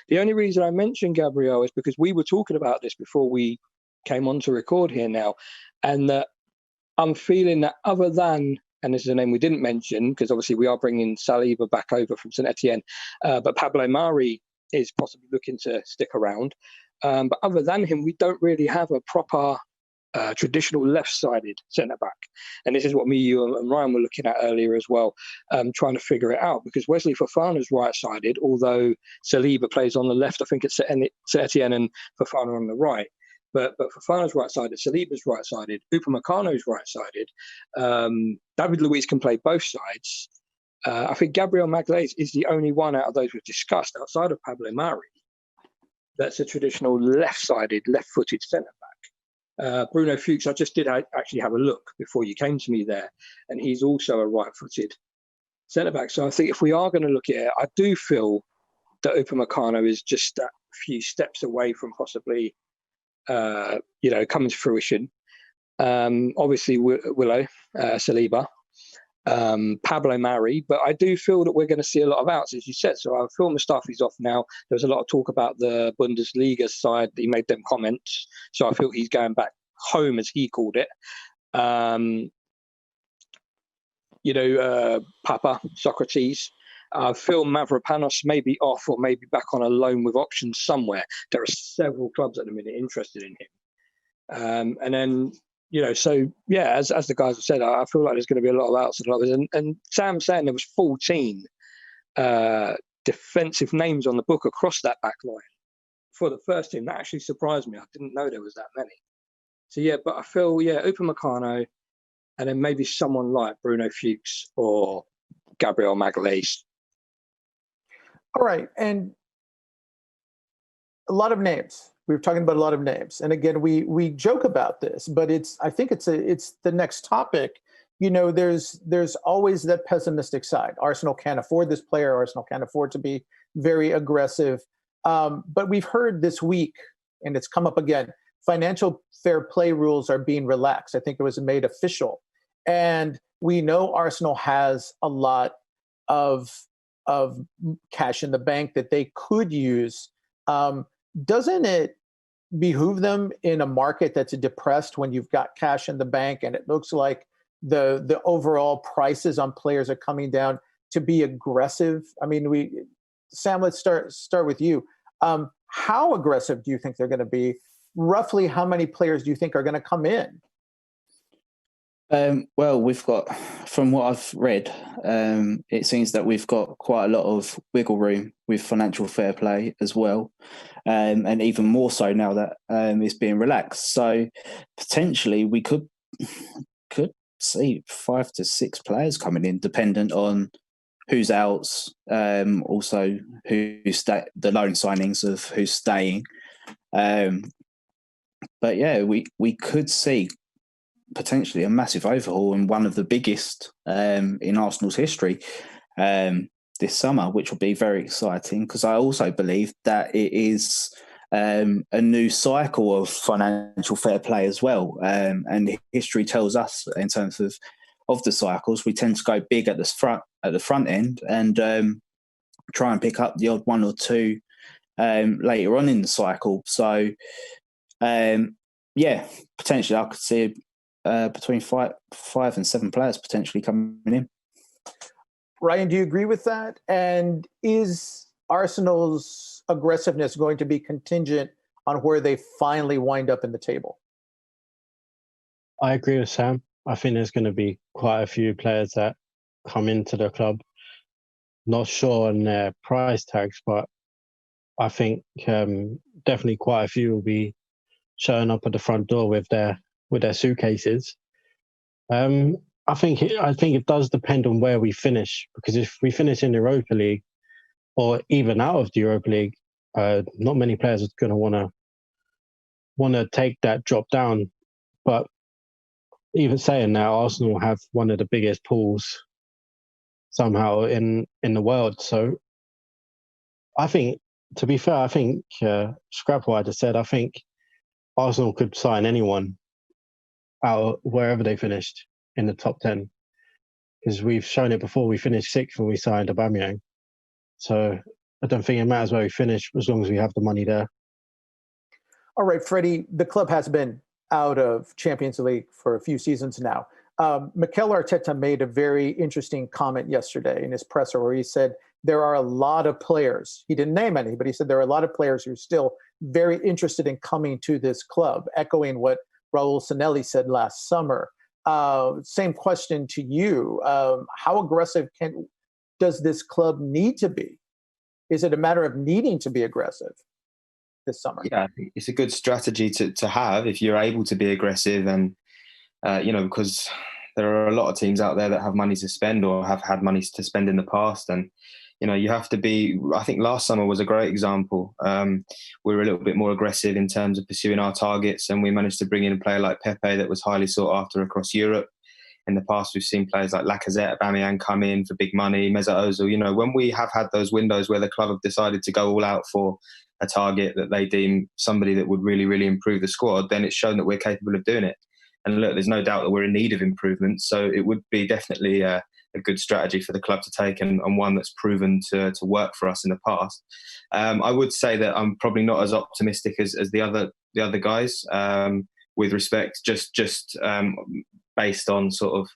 The only reason I mentioned Gabriel is because we were talking about this before we came on to record here now, and that I'm feeling that other than, and this is a name we didn't mention because obviously we are bringing Saliba back over from St Etienne, but Pablo Mari is possibly looking to stick around. But other than him, we don't really have a proper traditional left-sided centre-back. And this is what me, you and Ryan were looking at earlier as well, trying to figure it out, because Wesley Fofana's right-sided, although Saliba plays on the left. I think it's St Etienne and Fofana on the right. But Fofana's right-sided, Saliba's right-sided, Upamecano's right-sided. David Luiz can play both sides. I think Gabriel Magalhaes is the only one out of those we've discussed, outside of Pablo Mari, that's a traditional left-sided, left-footed centre-back. Bruno Fuchs, I just did actually have a look before you came to me there, and he's also a right-footed centre-back. So I think if we are going to look at it, I do feel that Upamecano is just a few steps away from possibly, coming to fruition. Obviously, Willow, Saliba, Pablo Mari, but I do feel that we're going to see a lot of outs, as you said. So I feel Mustafi's off now. There was a lot of talk about the Bundesliga side. He made them comments. So I feel he's going back home, as he called it. Papa, Socrates. I feel Mavropanos may be off or maybe back on a loan with options somewhere. There are several clubs at the minute interested in him. And then, as the guys have said, I feel like there's going to be a lot of outs and others. And Sam's saying there was 14 defensive names on the book across that back line for the first team. That actually surprised me. I didn't know there was that many. So, but I feel, Upamecano, and then maybe someone like Bruno Fuchs or Gabriel Magalhaes. All right. And a lot of names. We were talking about a lot of names. And again, we joke about this, but I think it's the next topic. There's always that pessimistic side. Arsenal can't afford this player. Arsenal can't afford to be very aggressive. But we've heard this week, and it's come up again, financial fair play rules are being relaxed. I think it was made official. And we know Arsenal has a lot of cash in the bank that they could use. Doesn't it behoove them in a market that's depressed when you've got cash in the bank and it looks like the overall prices on players are coming down to be aggressive? I mean, Sam, let's start with you. How aggressive do you think they're going to be? Roughly how many players do you think are going to come in? Well, we've got, from what I've read, it seems that we've got quite a lot of wiggle room with financial fair play as well, and even more so now that it's being relaxed. So potentially we could see 5 to 6 players coming in, dependent on who's outs, also the loan signings of who's staying. But yeah, we could see potentially a massive overhaul and one of the biggest in Arsenal's history this summer, which will be very exciting, because I also believe that it is a new cycle of financial fair play as well. And history tells us, in terms of the cycles, we tend to go big at the front end and try and pick up the odd 1 or 2 later on in the cycle. So potentially I could see between 5 and 7 players potentially coming in. Ryan, do you agree with that? And is Arsenal's aggressiveness going to be contingent on where they finally wind up in the table? I agree with Sam. I think there's going to be quite a few players that come into the club. Not sure on their price tags, but I think definitely quite a few will be showing up at the front door with their suitcases. I think it does depend on where we finish, because if we finish in the Europa League or even out of the Europa League, not many players are going to want to take that drop down. But even saying that, Arsenal have one of the biggest pools somehow in the world. So I think, to be fair, I think Scrapwide has said, I think Arsenal could sign anyone out wherever they finished in the top 10, because we've shown it before. We finished 6th when we signed Aubameyang. So I don't think it matters where we finish as long as we have the money there. All right, Freddie, the club has been out of Champions League for a few seasons now. Mikel Arteta made a very interesting comment yesterday in his presser where he said there are a lot of players. He didn't name any, but he said there are a lot of players who are still very interested in coming to this club, echoing what Raul Sanelli said last summer. Same question to you. How aggressive does this club need to be? Is it a matter of needing to be aggressive this summer? Yeah, it's a good strategy to have if you're able to be aggressive, and because there are a lot of teams out there that have money to spend or have had money to spend in the past, and you have to be. I think last summer was a great example. We were a little bit more aggressive in terms of pursuing our targets, and we managed to bring in a player like Pepe that was highly sought after across Europe. In the past, we've seen players like Lacazette, Aubameyang come in for big money, Mesut Ozil. When we have had those windows where the club have decided to go all out for a target that they deem somebody that would really, really improve the squad, then it's shown that we're capable of doing it. And look, there's no doubt that we're in need of improvement. So it would be definitely a good strategy for the club to take, and one that's proven to work for us in the past. I would say that I'm probably not as optimistic as the other guys with respect, just based on sort of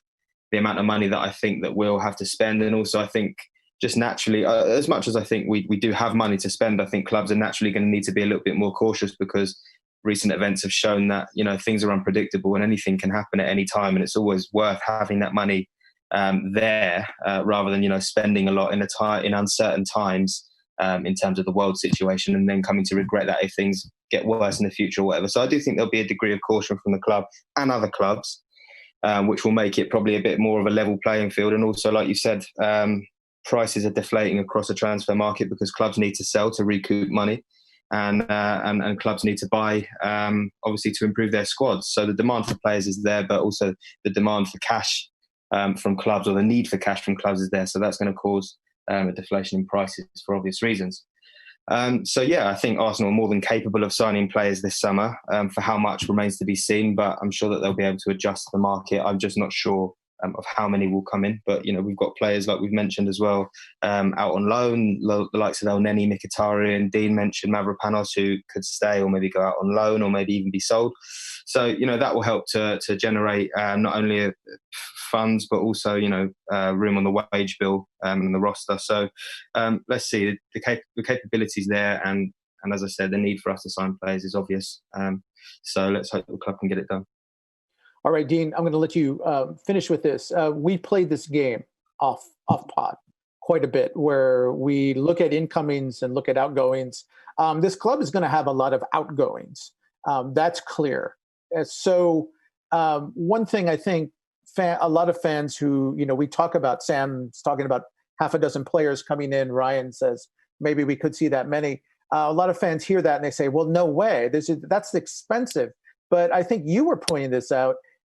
the amount of money that I think that we'll have to spend. And also I think just naturally, as much as I think we do have money to spend, I think clubs are naturally going to need to be a little bit more cautious, because recent events have shown that, things are unpredictable and anything can happen at any time. And it's always worth having that money there rather than, spending a lot in uncertain times in terms of the world situation, and then coming to regret that if things get worse in the future or whatever. So I do think there'll be a degree of caution from the club and other clubs, which will make it probably a bit more of a level playing field. And also, like you said, prices are deflating across the transfer market because clubs need to sell to recoup money, and clubs need to buy, obviously, to improve their squads. So the demand for players is there, but also the demand for cash from clubs, or the need for cash from clubs, is there. So that's going to cause a deflation in prices for obvious reasons. So yeah, I think Arsenal are more than capable of signing players this summer. For how much remains to be seen, but I'm sure that they'll be able to adjust the market. I'm just not sure of how many will come in. But we've got players like we've mentioned as well, out on loan, the likes of El Neni, Mkhitaryan, Dean mentioned Mavropanos, who could stay or maybe go out on loan or maybe even be sold. So that will help to generate not only funds but also room on the wage bill and the roster. So let's see, the capabilities there, and as I said, the need for us to sign players is obvious. So let's hope the club can get it done. All right, Dean, I'm going to let you finish with this. We played this game off pod quite a bit, where we look at incomings and look at outgoings. This club is going to have a lot of outgoings. That's clear. So one thing I think a lot of fans who, we talk about, Sam's talking about half a dozen players coming in. Ryan says maybe we could see that many. A lot of fans hear that and they say, well, no way. That's expensive. But I think you were pointing this out.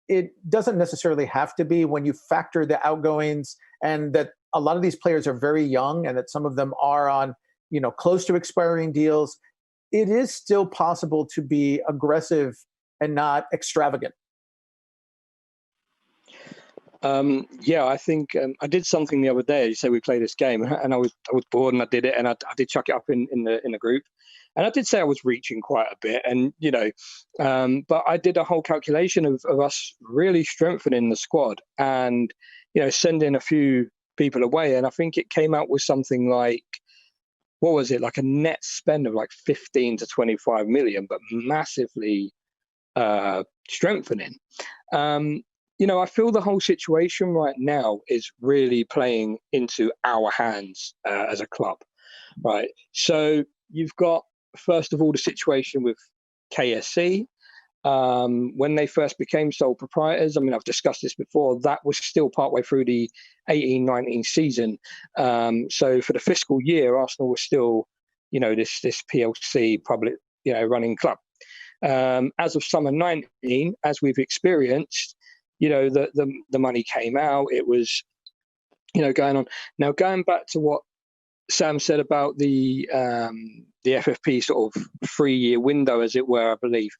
It doesn't necessarily have to be, when you factor the outgoings, and that a lot of these players are very young, and that some of them are on, close to expiring deals. It is still possible to be aggressive and not extravagant. I think I did something the other day. You say we played this game, and I was bored, and I did it, and I did chuck it up in the group, and I did say I was reaching quite a bit, and but I did a whole calculation of us really strengthening the squad, and sending a few people away, and I think it came out with something like, what was it, like a net spend of like 15 to 25 million, but massively strengthening. I feel the whole situation right now is really playing into our hands as a club, right? So you've got, first of all, the situation with KSC. When they first became sole proprietors, I've discussed this before, that was still partway through the 18-19 season. So for the fiscal year, Arsenal was still, this PLC public, running club. As of summer 19, as we've experienced, the money came out. It was, going on. Now, going back to what Sam said about the FFP sort of 3-year window, as it were, I believe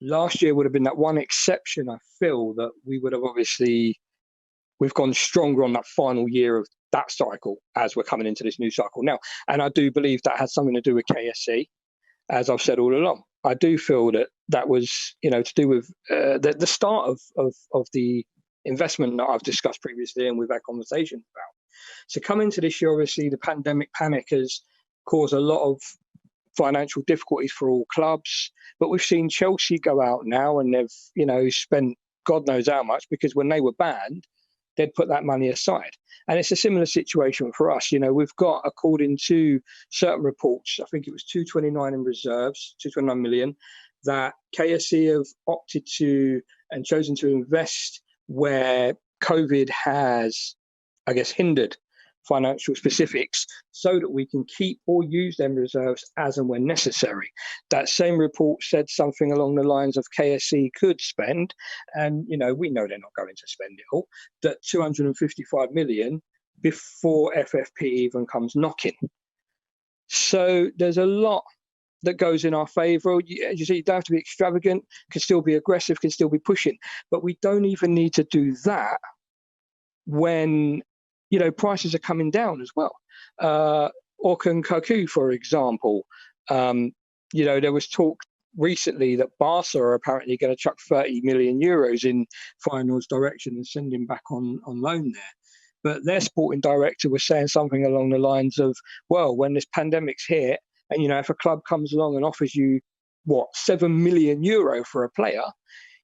last year would have been that one exception. I feel that we would have we've gone stronger on that final year of that cycle as we're coming into this new cycle now. And I do believe that had something to do with KSC, as I've said all along. I do feel that was, to do with the start of the investment that I've discussed previously and we've had conversations about. So coming into this year, obviously, the pandemic panic has caused a lot of financial difficulties for all clubs. But we've seen Chelsea go out now and they've, spent God knows how much, because when they were banned, they'd put that money aside. And it's a similar situation for us. We've got, according to certain reports, I think it was 229 in reserves, 229 million, that KSC have opted to and chosen to invest where COVID has, I guess, hindered financial specifics so that we can keep or use them reserves as and when necessary. That same report said something along the lines of KSC could spend, and we know they're not going to spend it all, that 255 million before FFP even comes knocking. So there's a lot that goes in our favour. As you say, you don't have to be extravagant, can still be aggressive, can still be pushing. But we don't even need to do that when, prices are coming down as well. Orkun Kaku, for example, there was talk recently that Barca are apparently going to chuck 30 million euros in Feyenoord's direction and send him back on loan there. But their sporting director was saying something along the lines of, well, when this pandemic's hit, and, if a club comes along and offers you, 7 million euro for a player,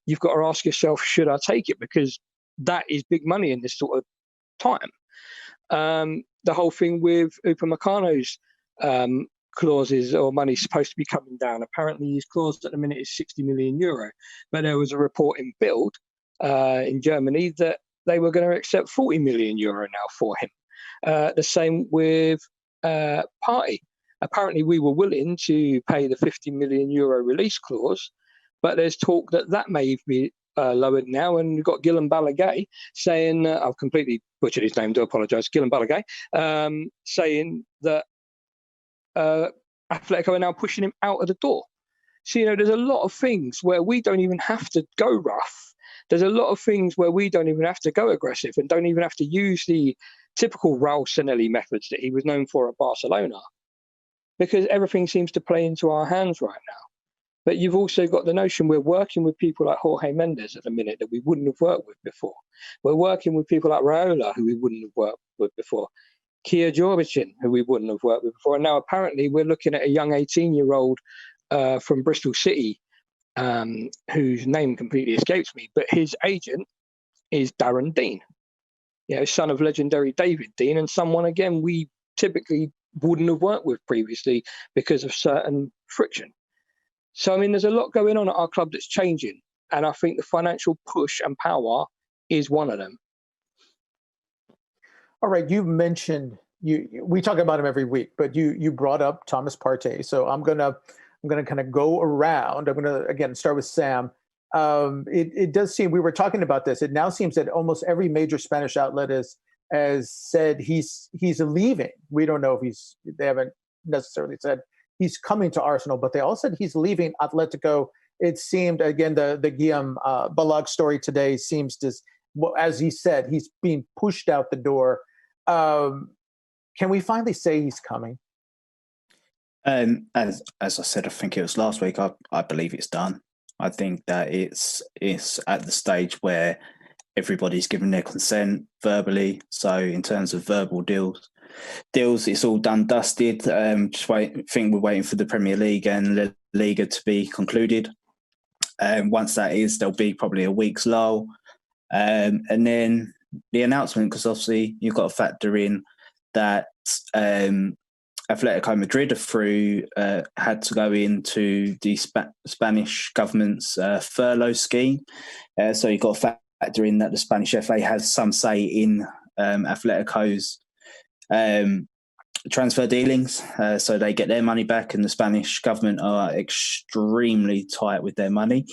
you've got to ask yourself, should I take it? Because that is big money in this sort of time. The whole thing with Upamecano's clauses or money supposed to be coming down. Apparently his clause at the minute is 60 million euro. But there was a report in Bild in Germany that they were going to accept 40 million euro now for him. The same with Partey. Apparently, we were willing to pay the 50 million euro release clause, but there's talk that may be lowered now. And we've got Guillem Balaguer saying, I've completely butchered his name, do apologise, Guillem Balaguer, saying that Atletico are now pushing him out of the door. So, there's a lot of things where we don't even have to go rough. There's a lot of things where we don't even have to go aggressive and don't even have to use the typical Raul Sanelli methods that he was known for at Barcelona, because everything seems to play into our hands right now. But you've also got the notion we're working with people like Jorge Mendes at the minute that we wouldn't have worked with before. We're working with people like Raiola, who we wouldn't have worked with before. Kia Jorbicin, who we wouldn't have worked with before. And now apparently we're looking at a young 18-year-old from Bristol City, whose name completely escapes me, but his agent is Darren Dean, son of legendary David Dean, and someone, again, we typically wouldn't have worked with previously because of certain friction. So, there's a lot going on at our club that's changing, and I think the financial push and power is one of them. All right, you've mentioned, we talk about him every week, but you brought up Thomas Partey, so I'm gonna kind of go around. I'm gonna again start with Sam. It does seem, we were talking about this, it now seems that almost every major Spanish outlet has said he's leaving. We don't know if they haven't necessarily said he's coming to Arsenal, but they all said he's leaving Atletico. It seemed, again, the Guillem Balag story today seems to, as he said, he's being pushed out the door. Can we finally say he's coming? As I said, I think it was last week, I believe it's done. I think that it's at the stage where everybody's given their consent verbally. So in terms of verbal deals, it's all done, dusted. Just think we're waiting for the Premier League and La Liga to be concluded. Once that is, there'll be probably a week's lull. And then the announcement, because obviously you've got to factor in that Atletico Madrid had to go into the Spanish government's furlough scheme. So you've got to factor in that the Spanish FA has some say in Atletico's transfer dealings. So they get their money back, and the Spanish government are extremely tight with their money.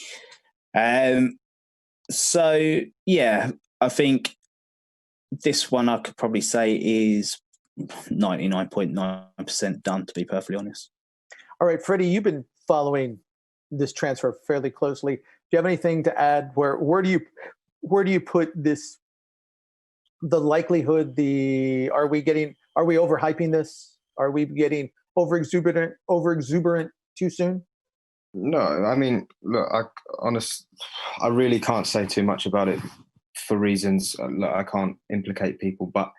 So, yeah, I think this one I could probably say is 99.9% done, to be perfectly honest. All right, Freddie, you've been following this transfer fairly closely. Do you have anything to add? Where do you put this? The likelihood, are we overhyping this? Are we getting overexuberant too soon? No, look, I really can't say too much about it for reasons. Look, I can't implicate people, but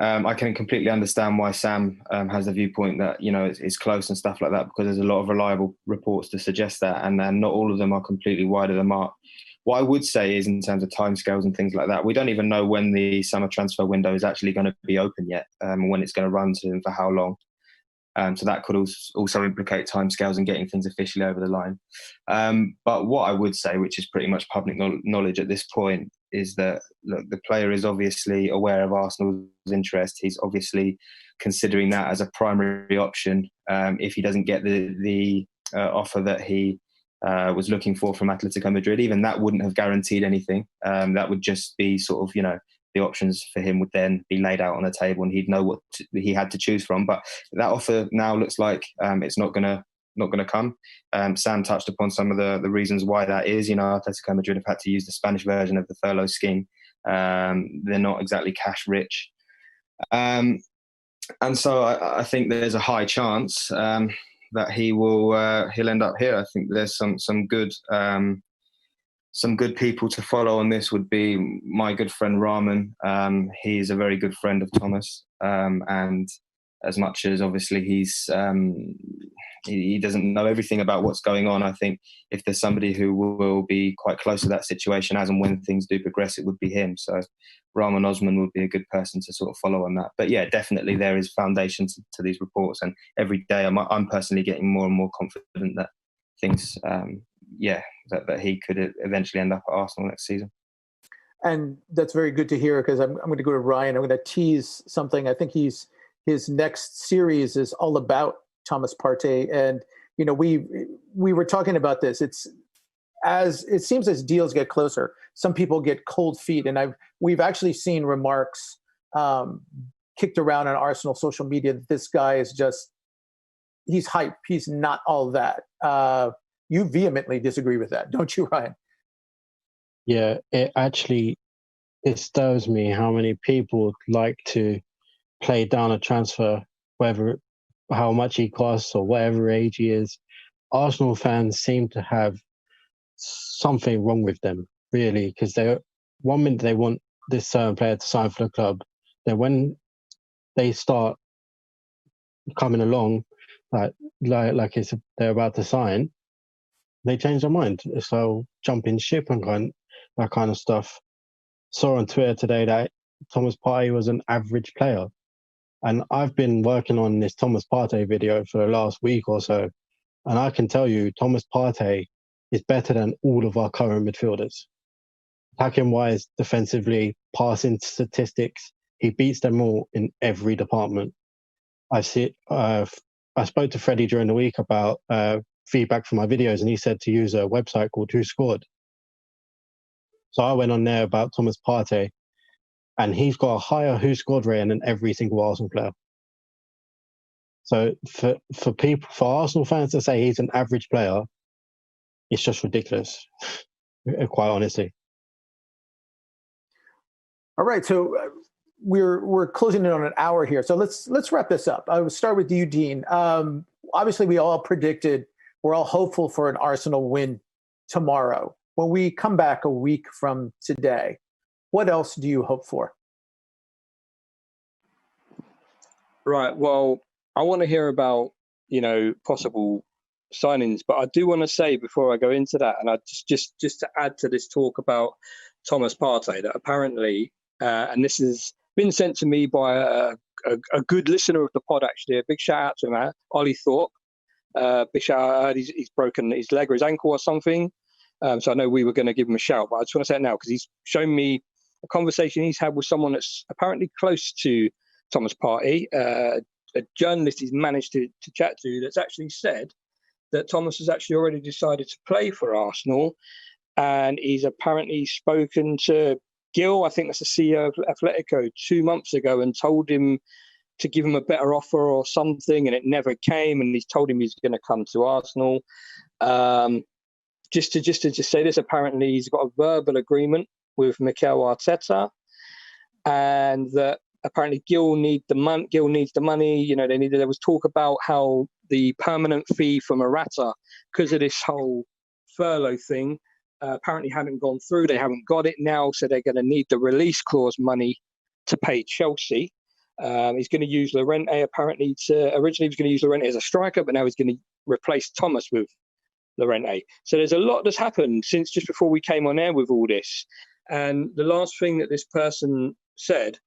I can completely understand why Sam has the viewpoint that, it's close and stuff like that, because there's a lot of reliable reports to suggest that, and not all of them are completely wide of the mark. What I would say is, in terms of timescales and things like that, we don't even know when the summer transfer window is actually going to be open yet, when it's going to run to and for how long. So that could also implicate timescales and getting things officially over the line. But what I would say, which is pretty much public knowledge at this point, is that look, the player is obviously aware of Arsenal's interest. He's obviously considering that as a primary option if he doesn't get the offer that he was looking for from Atletico Madrid. Even that wouldn't have guaranteed anything. That would just be sort of, the options for him would then be laid out on the table and he'd know what he had to choose from. But that offer now looks like it's not going to come. Sam touched upon some of the reasons why that is. Atletico Madrid have had to use the Spanish version of the furlough scheme. They're not exactly cash rich. And so I think there's a high chance that he'll end up here. I think there's some good people to follow on this would be my good friend Rahman. He's a very good friend of Thomas, and as much as obviously he doesn't know everything about what's going on, I think if there's somebody who will be quite close to that situation as and when things do progress, it would be him. So Rahman Osman would be a good person to sort of follow on that. But yeah, definitely there is foundation to these reports, and every day I'm personally getting more and more confident that things, that he could eventually end up at Arsenal next season. And that's very good to hear, because I'm going to go to Ryan. I'm going to tease something. I think his next series is all about Thomas Partey, and we were talking about this. It seems as deals get closer, some people get cold feet, and we've actually seen remarks kicked around on Arsenal social media that this guy is he's hype. He's not all that. You vehemently disagree with that, don't you, Ryan? Yeah, it stirs me how many people like to play down a transfer, how much he costs or whatever age he is. Arsenal fans seem to have something wrong with them, really, because one minute they want this certain player to sign for the club, then when they start coming along, like they're about to sign, they change their mind. So jumping ship and that kind of stuff. Saw on Twitter today that Thomas Partey was an average player. And I've been working on this Thomas Partey video for the last week or so. And I can tell you, Thomas Partey is better than all of our current midfielders. Attacking-wise, defensively, passing statistics, he beats them all in every department. I spoke to Freddie during the week about feedback from my videos, and he said to use a website called Who Scored. So I went on there about Thomas Partey, and he's got a higher Who Scored rating than every single Arsenal player. So for Arsenal fans to say he's an average player, it's just ridiculous, quite honestly. All right, so we're closing in on an hour here, so let's wrap this up. I will start with you, Dean. Obviously, we're all hopeful for an Arsenal win tomorrow. When we come back a week from today, what else do you hope for? Right. Well, I want to hear about, possible signings, but I do want to say before I go into that, and I just to add to this talk about Thomas Partey, that apparently, and this has been sent to me by a good listener of the pod, actually, a big shout out to him, Ollie Thorpe. Big shout out. I heard he's broken his leg or his ankle or something. So I know we were going to give him a shout, but I just want to say it now because he's shown me a conversation he's had with someone that's apparently close to Thomas Partey, a journalist he's managed to chat to, that's actually said that Thomas has actually already decided to play for Arsenal, and he's apparently spoken to Gil, I think that's the CEO of Atletico, 2 months ago, and told him to give him a better offer or something, and it never came, and he's told him he's going to come to Arsenal. Just to say this, apparently he's got a verbal agreement with Mikel Arteta, and that apparently Gil needs the money. There was talk about how the permanent fee for Morata, because of this whole furlough thing, apparently hadn't gone through. They haven't got it now, so they're going to need the release clause money to pay Chelsea. He's going to use Llorente. Apparently, originally he was going to use Llorente as a striker, but now he's going to replace Thomas with Llorente. So there's a lot that's happened since just before we came on air with all this. And the last thing that this person said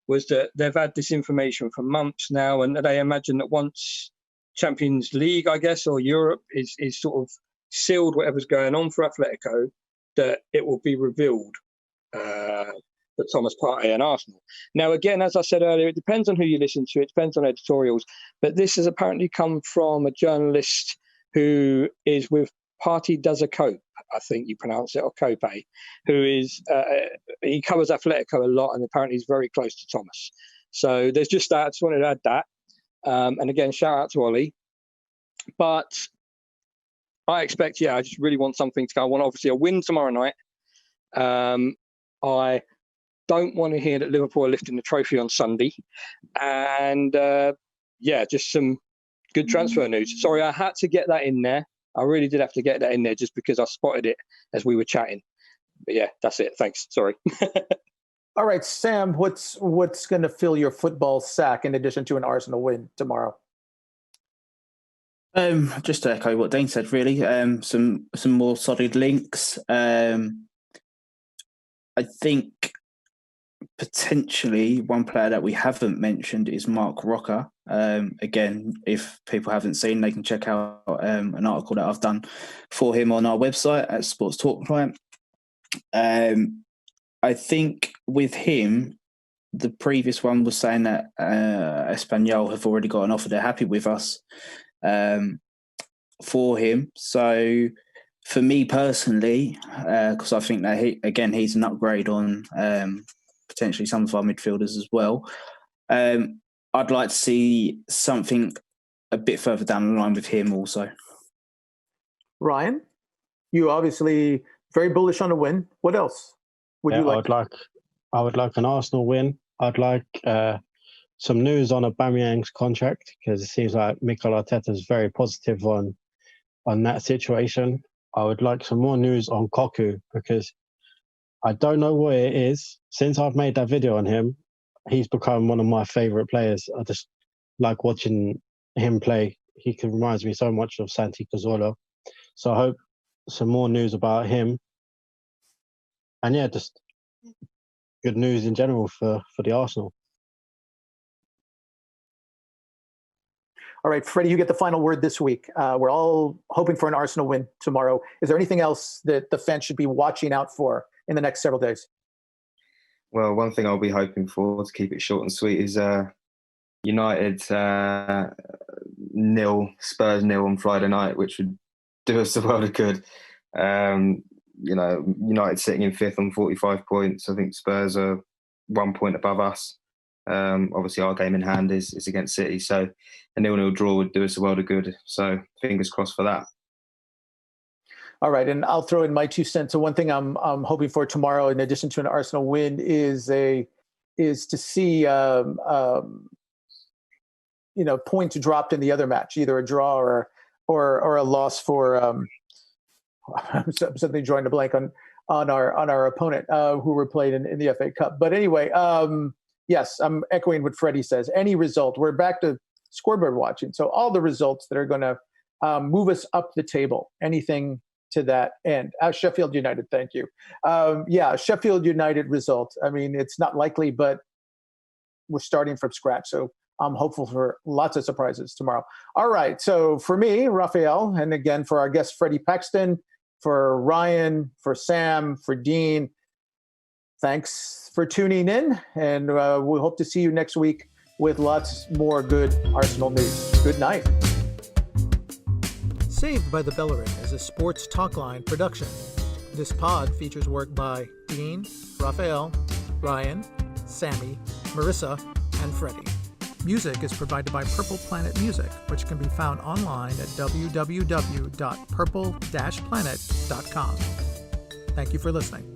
was that they've had this information for months now, and they imagine that once Champions League, I guess, or Europe is sort of sealed whatever's going on for Atletico, that it will be revealed for Thomas Partey and Arsenal. Now, again, as I said earlier, it depends on who you listen to. It depends on editorials. But this has apparently come from a journalist who is with Partey Does a Cope, I think you pronounce it, or Cope, who is, he covers Atletico a lot, and apparently he's very close to Thomas. So there's just that. I just wanted to add that. And again, shout out to Ollie. But I expect, I just really want something to go. I want, obviously, a win tomorrow night. I don't want to hear that Liverpool are lifting the trophy on Sunday. And, just some good transfer news. Sorry, I had to get that in there. I really did have to get that in there just because I spotted it as we were chatting. But yeah, that's it. Thanks. Sorry. All right, Sam, what's going to fill your football sack in addition to an Arsenal win tomorrow? Just to echo what Dane said, really, some more solid links. I think potentially one player that we haven't mentioned is Mark Rocker. Again, if people haven't seen, they can check out an article that I've done for him on our website at Sports Talk Client. I think with him, the previous one was saying that Espanyol have already got an offer. They're happy with us for him. So for me personally, because I think that he's an upgrade on potentially some of our midfielders as well. I'd like to see something a bit further down the line with him also. Ryan, you obviously very bullish on a win. What else would you like? I would like an Arsenal win. I'd like some news on Aubameyang's contract, because it seems like Mikel Arteta is very positive on that situation. I would like some more news on Koku, because I don't know what it is. Since I've made that video on him, he's become one of my favourite players. I just like watching him play. He reminds me so much of Santi Cazorla. So I hope some more news about him. And yeah, just good news in general for the Arsenal. All right, Freddie, you get the final word this week. We're all hoping for an Arsenal win tomorrow. Is there anything else that the fans should be watching out for in the next several days? Well, one thing I'll be hoping for, to keep it short and sweet, is United 0, Spurs 0 on Friday night, which would do us a world of good. United sitting in 5th on 45 points. I think Spurs are 1 point above us. Obviously, our game in hand is against City, so a 0-0 draw would do us a world of good. So fingers crossed for that. All right, and I'll throw in my 2 cents. So one thing I'm hoping for tomorrow, in addition to an Arsenal win, is to see points dropped in the other match, either a draw or a loss for. I'm suddenly drawing a blank on our opponent who were played in the FA Cup. But anyway, yes, I'm echoing what Freddie says. Any result, we're back to scoreboard watching. So all the results that are going to move us up the table, anything to that end. Sheffield United, thank you. Sheffield United result. I mean, it's not likely, but we're starting from scratch. So I'm hopeful for lots of surprises tomorrow. All right. So for me, Raphael, and again, for our guest, Freddie Paxton, for Ryan, for Sam, for Dean, thanks for tuning in. And we hope to see you next week with lots more good Arsenal news. Good night. Saved by the Bellerin is a sports talkline production. This pod features work by Dean, Raphael, Ryan, Sammy, Marissa, and Freddie. Music is provided by Purple Planet Music, which can be found online at www.purple-planet.com. Thank you for listening.